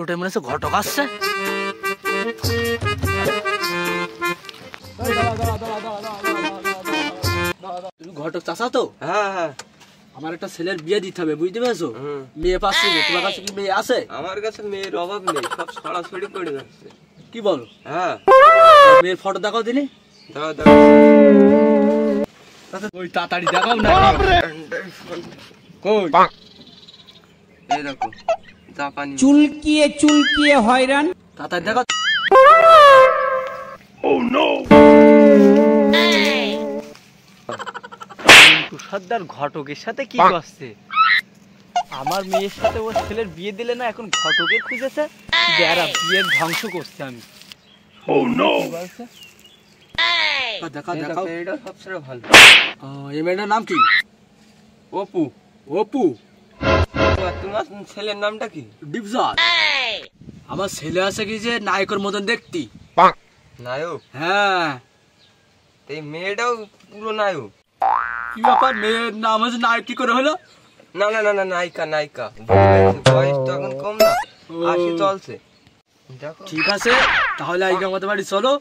টোটোটা মনে হচ্ছে ঘটক আসছে। তুমি ঘটক চাচা তো? হ্যাঁ হ্যাঁ, আমার একটা ছেলের বিয়ে দিতে হবে, বুঝতে পেরেছো? মেয়ে পাচ্ছি না, তোমার কাছে কি মেয়ে আছে? আমার কাছে মেয়ের অভাব নেই, সব ছড়াছড়ি করে যাচ্ছে। কি বলো? হ্যাঁ, মেয়ের ফটো দেখাও দিনি। দাও দাও, ওই তাড়াতাড়ি দেখাও না। কই? এই দেখো জাপানি। চুলকিয়ে চুলকিয়ে হয়রান। তাড়াতাড়ি দেখাও। সর্দার ঘটকের সাথে কি করছে? আমার মেয়ের সাথে ওর ছেলের বিয়ে দিলে না, এখন ঘটকের খুঁজেছে। যারা বিয়ের ধ্বংস করছে আমি। দেখা দেখাও, এটা সবচেয়ে ভালো। এই মেয়েটার নাম কি? অপু। অপু? তোমার ছেলের নামটা কি? ডিপজল। আমার ছেলে আছে কি যে নায়কের মতন দেখতি। নায়ক? হ্যাঁ। এই মেয়েটাও পুরো নায়ক? কি ব্যাপার, মেয়ের নাম হচ্ছে নায়ক কি করে হলো? না না না না, নায়িকা নায়িকা। বয়স তো এখন কম না, 80 চলছে। ঠিক আছে, তাহলে আজকে আমাদের বাড়ি চলো।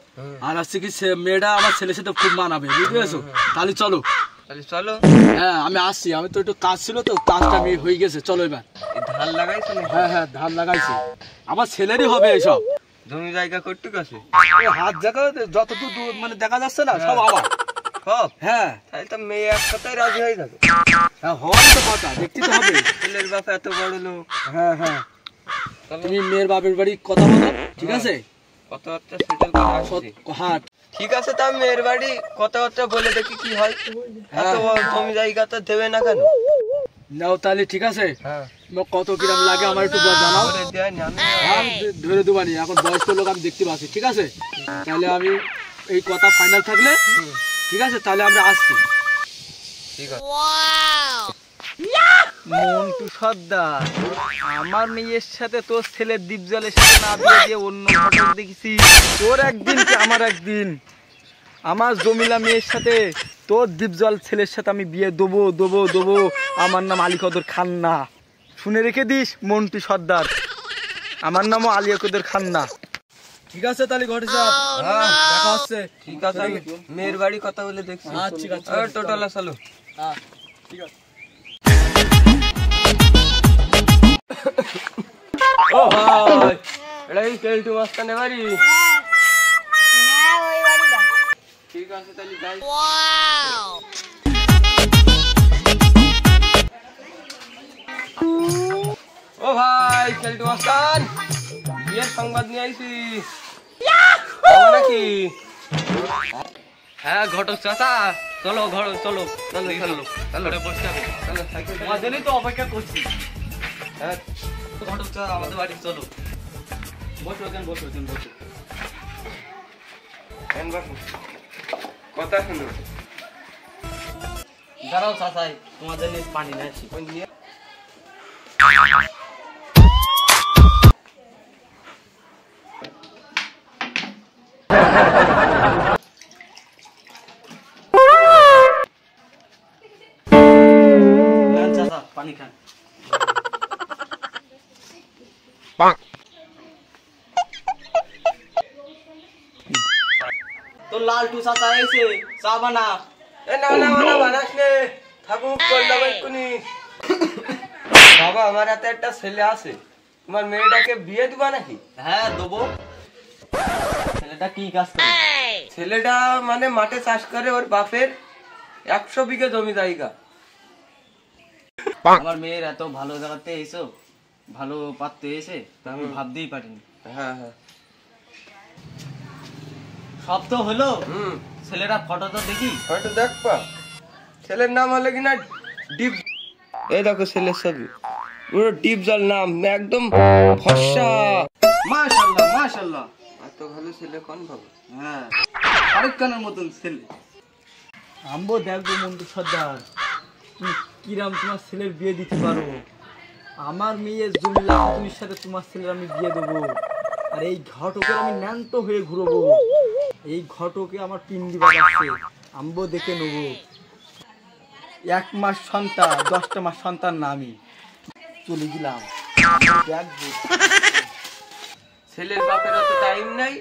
আর আসছে কি মেয়েটা আমার ছেলের সাথে খুব মানাবে, বুঝতে পেরেছো? তাহলে চলো। তাহলে চলো। হ্যাঁ আমি আসছি, আমি তো একটু কাজ ছিল তো, কাজটা আমি হয়ে গেছে, চলো এবার। ধান লাগাইছো নাকি? হ্যাঁ হ্যাঁ, ধান লাগাইছি। আমার ছেলেরই হবে এসব। জমি জায়গা কটুক আছে? হাত জায়গা যতটুকু মানে দেখা যাচ্ছে না, সব আমার সব। হ্যাঁ, তাহলে তো মেয়ে এক কথায় রাজি হয়ে যাবে। হ্যাঁ হওয়ার তো কথা, দেখতে তো হবে। ছেলের বাপ এত বড় লোক। হ্যাঁ হ্যাঁ, তুমি মেয়ের বাপের বাড়ি কথা বলো, ঠিক আছে? কথাবার্তা সেটেল করে আসছি। হ্যাঁ ঠিক আছে, তা মেয়ের বাড়ি কথাবার্তা বলে দেখি কি হয়। এত জমি জায়গা তো দেবে না কেন? নাও তাহলে, ঠিক আছে। হ্যাঁ, কত কিরম লাগে আমার একটু জানাও। আমি ধরে দেবানি, এখন বয়স্ক লোক আমি দেখতে পাচ্ছি, ঠিক আছে? তাহলে আমি এই কথা ফাইনাল থাকলে, ঠিক আছে, তাহলে আমরা আসছি। ঠিক আছে। মন্টু সর্দার, আমার মেয়ের সাথে তোর ছেলের ডিপজলের সাথে না বিয়ে দিয়ে অন্য ঘটক দেখেছি। তোর একদিন কি আমার একদিন। আমার জমিলা মেয়ের সাথে তোর ডিপজল ছেলের সাথে আমি বিয়ে দেবো দেবো দেবো। আমার নাম আলী কদর খান্না, শুনে রেখে দিস মন্টু সর্দার। আমার নামও আলী কদর খান্না। ঠিক আছে তাহলে ঘটে যা, দেখা হচ্ছে। ঠিক আছে, আমি মেয়ের বাড়ি কথা বলে দেখছি। ঠিক আছে, টোটাল চলো। হ্যাঁ ঠিক আছে। ও ভাই, এটা কি কেলটু মাস্তানের বাড়ি? হ্যাঁ, ওই বাড়িটা। ঠিক আছে তাহলে যাই। ও ভাই, কেলটু মাস্তান, বিয়ের সংবাদ নিয়ে আইছি নাকি? হ্যাঁ ঘটক চাচা, চলো ঘর চলো চলো চলো চলো, বসতে হবে। চলো সাইকেল। তোমাদেরই তো অপেক্ষা করছি। হ্যাঁ, ঘটক চাচা আমাদের বাড়ি চলো। বসো বসো বসো। কথা শুনো। দাঁড়াও চাচাই, তোমাদের নিয়ে পানি নিয়ে আসি। চাচা পানি খান। তো লালটু চাচা এসে চা বানা। না না না, বানাস নে, থাকুক করলাম এক্ষুনি। বাবা, আমার হাতে একটা ছেলে আছে, তোমার মেয়েটাকে বিয়ে দিবা নাকি? হ্যাঁ দেবো। ছেলেটা কি কাজ করে? ছেলেটা মানে মাঠে চাষ করে, ওর বাপের 100 বিঘা জমি জায়গা। আমার মেয়ের এত ভালো জায়গাতে এসো, ভালো পাত্রে এসে আমি ভাবতেই পারিনি। হ্যাঁ হ্যাঁ, সব তো হলো, ছেলেটা ফটো তো দেখি। হয়তো দেখবা। ছেলের নাম হলো কিনা ডিপ। এই দেখো ছেলের ছবি, পুরো ডিপজল নাম, একদম ফর্সা। মাশাআল্লাহ মাশাআল্লাহ, এত ভালো ছেলে কোন ভাবে? হ্যাঁ শাহরুখ খানের মতন ছেলে। আমবো দেখবো মন্টু সর্দার, কিরাম তোমার ছেলের বিয়ে দিতে পারো। আমার মেয়ে জমিলা খাতুনের সাথে তোমার ছেলের আমি বিয়ে দেবো। আর এই ঘটকের আমি ন্যান্ত হয়ে ঘুরবো। এই ঘটকে আমার পিন্ডি বাজাচ্ছে, আমবো দেখে নেবো। 1 মাস সন্তান, 10টা মাস সন্তান না আমি। চলে গেলাম দেখবো। ছেলের বাপের অত টাইম নাই,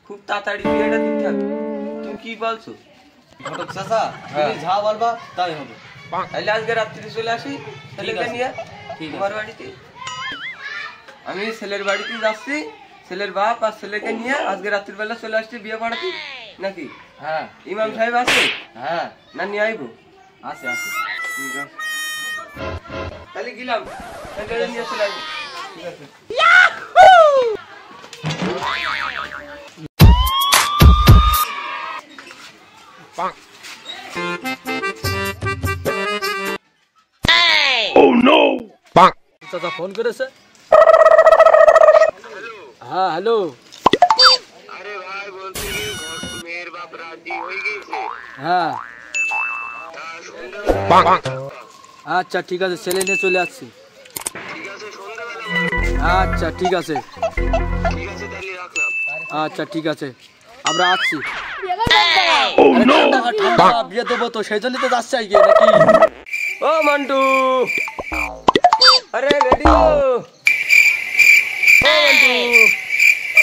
খুব তাড়াতাড়ি বিয়েটা দিতে হবে। তুমি কি বলছো? ঘটক চাচা তুমি যা বলবা তাই হবে। তাহলে আজকে রাত্রি চলে আসি ছেলেকে নিয়ে তোমার বাড়িতে। আমি ছেলের বাড়িতে যাচ্ছি, ছেলের বাপ আর ছেলেকে নিয়ে আজকে রাত্রির বেলা চলে আসছি বিয়ে পড়াতে নাকি? হ্যাঁ ইমাম সাহেব আছে হ্যাঁ না নিয়ে আইবো? আছে আছে। ঠিক আছে, তাহলে গেলাম, তাহলে নিয়ে চলে আসবো। ঠিক আছে। চাচা ফোন করেছে। হ্যাঁ হ্যালো। আরে ভাই বলছি কি মেয়ের বাপ রাজি হয়ে গেছে। হ্যাঁ আচ্ছা ঠিক আছে, ছেলে নিয়ে চলে আসছি। ঠিক আছে সন্ধ্যাবেলা। আচ্ছা ঠিক আছে। ঠিক আছে তাহলে রাখলাম। আচ্ছা ঠিক আছে, আমরা আসছি। বিয়ে দেবো তো, সেই জন্যই তো যাচ্ছে আজকে নাকি? ও মন্টু, আরে রেডি ও মন্টু?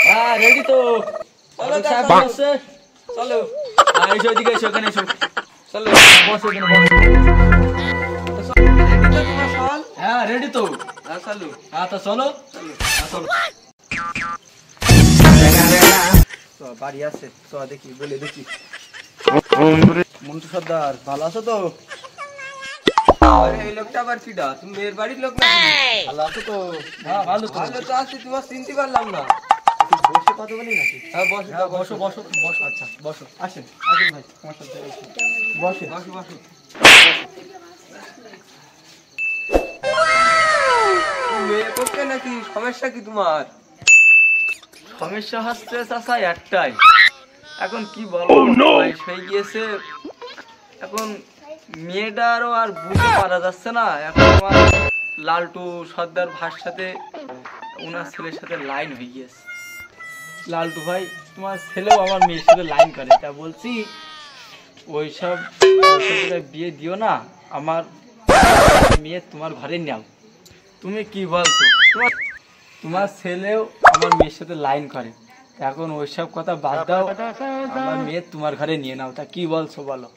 হ্যাঁ রেডি তো। চলো সাহেব চলো বসছে। চলো এসো এদিকে এসো, এখানে এসো। চলো। বসো এখানে বসো। রেডি তো তোমার সল? হ্যাঁ রেডি তো। চলো হ্যাঁ তো চলো। হ্যাঁ, চলো। বাড়ি আছে তো, দেখি বলে দেখি। মন্টু সর্দার ভালো আছো তো? আরে এই লোকটা আবার কিডা? তুমি মেয়ের বাড়ির লোক না? ভালো আছো তো? হ্যাঁ ভালো তো। ভালো তো আছি, তোমার চিনতে পারলাম না। বসে কথা বলি নাকি? হ্যাঁ বসো হ্যাঁ বসো বসো বসো। আচ্ছা বসো, আসেন আসেন ভাই, আমার সাথে আসেন। বসে বসো বসো। মেয়ে পক্ষে নাকি? সমস্যা কি তোমার? সমস্যা হচ্ছে চাচা একটাই, এখন কি বলবো, বয়স হয়ে গিয়েছে, এখন মেয়েটারও আর বুঝতে পারা যাচ্ছে না। এখন আমার লালটু সর্দার ভাইয়ের সাথে ওনার ছেলের সাথে লাইন হয়ে গিয়েছে। লালটু ভাই তোমার ছেলেও আমার মেয়ের সাথে লাইন করে, তা বলছি ওইসব বিয়ে দিও না, আমার মেয়ে তোমার ঘরে নাও। তুমি কি বলছো? তোমার ছেলেও আমার মেয়ের সাথে লাইন করে, এখন ওইসব কথা বাদ দাও, আমার মেয়ে তোমার ঘরে নিয়ে নাও। তা কি বলছো বলো?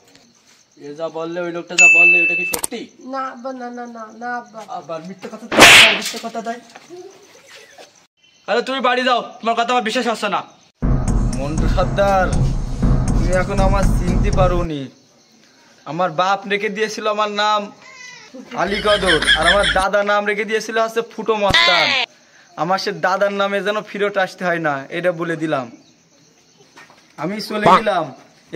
এ যা বললে, ওই লোকটা যা বললে, ওটা কি সত্যি? না আব্বা, না না না না আব্বা। আবার মিথ্যে কথা মিথ্যে কথা দেয়। আরে তুমি বাড়ি যাও, তোমার কথা আমার বিশ্বাস হচ্ছে না। মন্টু সর্দার, তুমি এখন আমার চিনতে পারোনি। আমার বাপ রেখে দিয়েছিল আমার নাম আলী কদর, আর আমার দাদা নাম রেখে দিয়েছিল হচ্ছে ফুটো মস্তান। আমার সে দাদার নামে যেন ফিরত আসতে হয় না, এটা বলে দিলাম। আমি চলে গেলাম,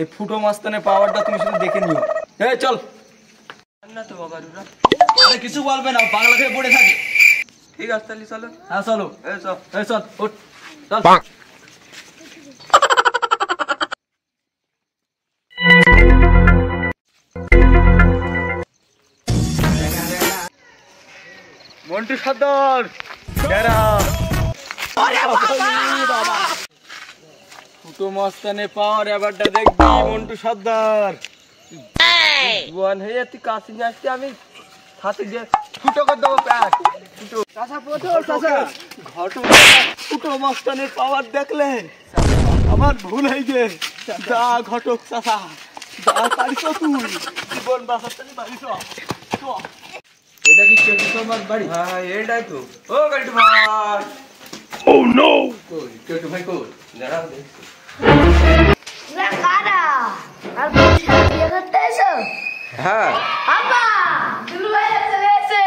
এই ফুটো মস্তানের পাওয়ারটা তুমি শুধু দেখে নিও। এই চল। না তো বাবারুরা, আরে কিছু বলবে না, বাংলা খেয়ে পড়ে থাকে। ঠিক আছে তাহলে চলো। হ্যাঁ চলো। এই চল। এই চল, উঠ, চল। মন্টু সর্দার, ফুটো মস্তানে পাওয়ার এবারটা দেখবি মন্টু সর্দার। জোয়ান হয়ে তুই কাছে নিয়ে আসতে আমি হাতে দিয়ে ফুটো করে দেবো প্যাক। ফুটো মস্তানের পাওয়ার দেখলে আমার ভুল হয়ে গে। যা ঘটক চাচা, যা পারিস তুই, জীবন বাঁচাতে পারিস। এটা কি কেটু আমার বাড়ি? হ্যাঁ এটাই তো। ও কাটু ভাই। কই কেটু ভাই কই? দাঁড়াও দেখছি। না কারা আর বসে বিয়ে করতে এসো? হ্যাঁ আব্বা, দুলু ভাই চলে এসে।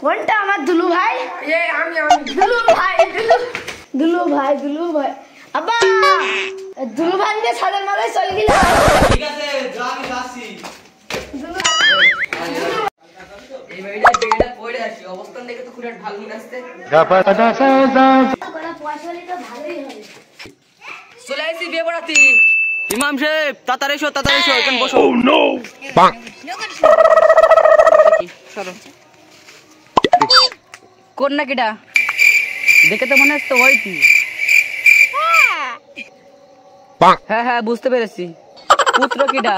কোনটা আমার দুলু ভাই? আমি দুলু ভাই, দুলু ভাই। আব্বা, দুলু ভাই নিয়ে সাদের মাথায় চলে গেল। ঠিক আছে, যা আমি যাচ্ছি। দুলু এই বাড়িটা যেটা পড়ে আসি অবস্থান দেখে তো খুব একটা ভালো মনে আসছে। কোনো পয়সা হলে তো ভালোই হবে। চলে আসি বিয়ে পড়াতি। ইমাম সাহেব তাড়াতাড়ি এসো, তাড়াতাড়ি এসো, এখানে বসো। কোন না কিটা দেখে তো মনে হচ্ছে ওই তুই। হ্যাঁ হ্যাঁ বুঝতে পেরেছি। পুত্র কিটা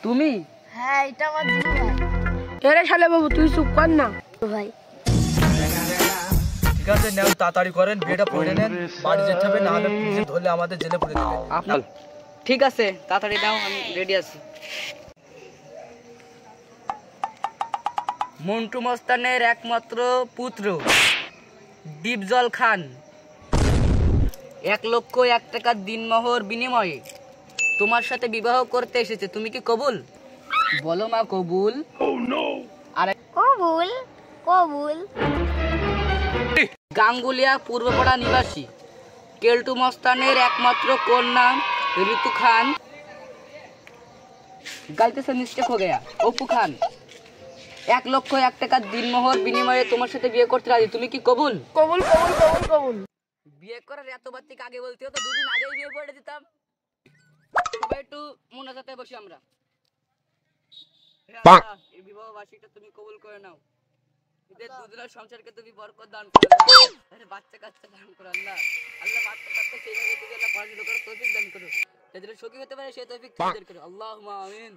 তুমি? হ্যাঁ এটা আমার দুলু ভাই। এরে শালে বাবু তুই চুপ কর না। ভাই ঠিক আছে নেন তাড়াতাড়ি করেন বিয়েটা পড়ে নেন বাড়ি যেতে হবে নাহলে পুলিশে ধরলে আমাদের জেলে পুরে দেবে ঠিক আছে তাড়াতাড়ি দাও আমি রেডি আছি মন্টু মস্তানের একমাত্র পুত্র ডিপজল খান 1,01,000 টাকার দিনমোহর বিনিময়ে তোমার সাথে বিবাহ করতে এসেছে তুমি কি কবুল বলো মা কবুল আর কবুল কবুল গাঙ্গুলিয়া পূর্বপাড়া নিবাসী কেলটু মস্তানের একমাত্র কন্যা ঋতু খান गलती से मिस्टेक हो गया অপু খান 1,01,000 টাকার দিনমোহর বিনিময়ে তোমার সাথে বিয়ে করতে রাজি তুমি কি কবুল কবুল কবুল কবুল কবুল বিয়ে করার এত বাত্তিক আগে বলতে হতো দুদিন আগেই বিয়ে করে দিতাম সবাই একটু মোনাজাতে বসি আমরা হে আল্লাহ এই বিবাহ বার্ষিকটা তুমি কবুল করে নাও এদের দুজনের সংসারকে তুমি বরকত দান করো আরে বাচ্চা কাচ্চা দান করো আল্লাহ আল্লাহ বাচ্চা কাচ্চা সেইভাবে তুমি আল্লাহ পড়াশোনা করার তৌফিক দান করো যাদের সুখী হতে পারে সেই তৌফিক তুমি দান করো আল্লাহুম্মা আমিন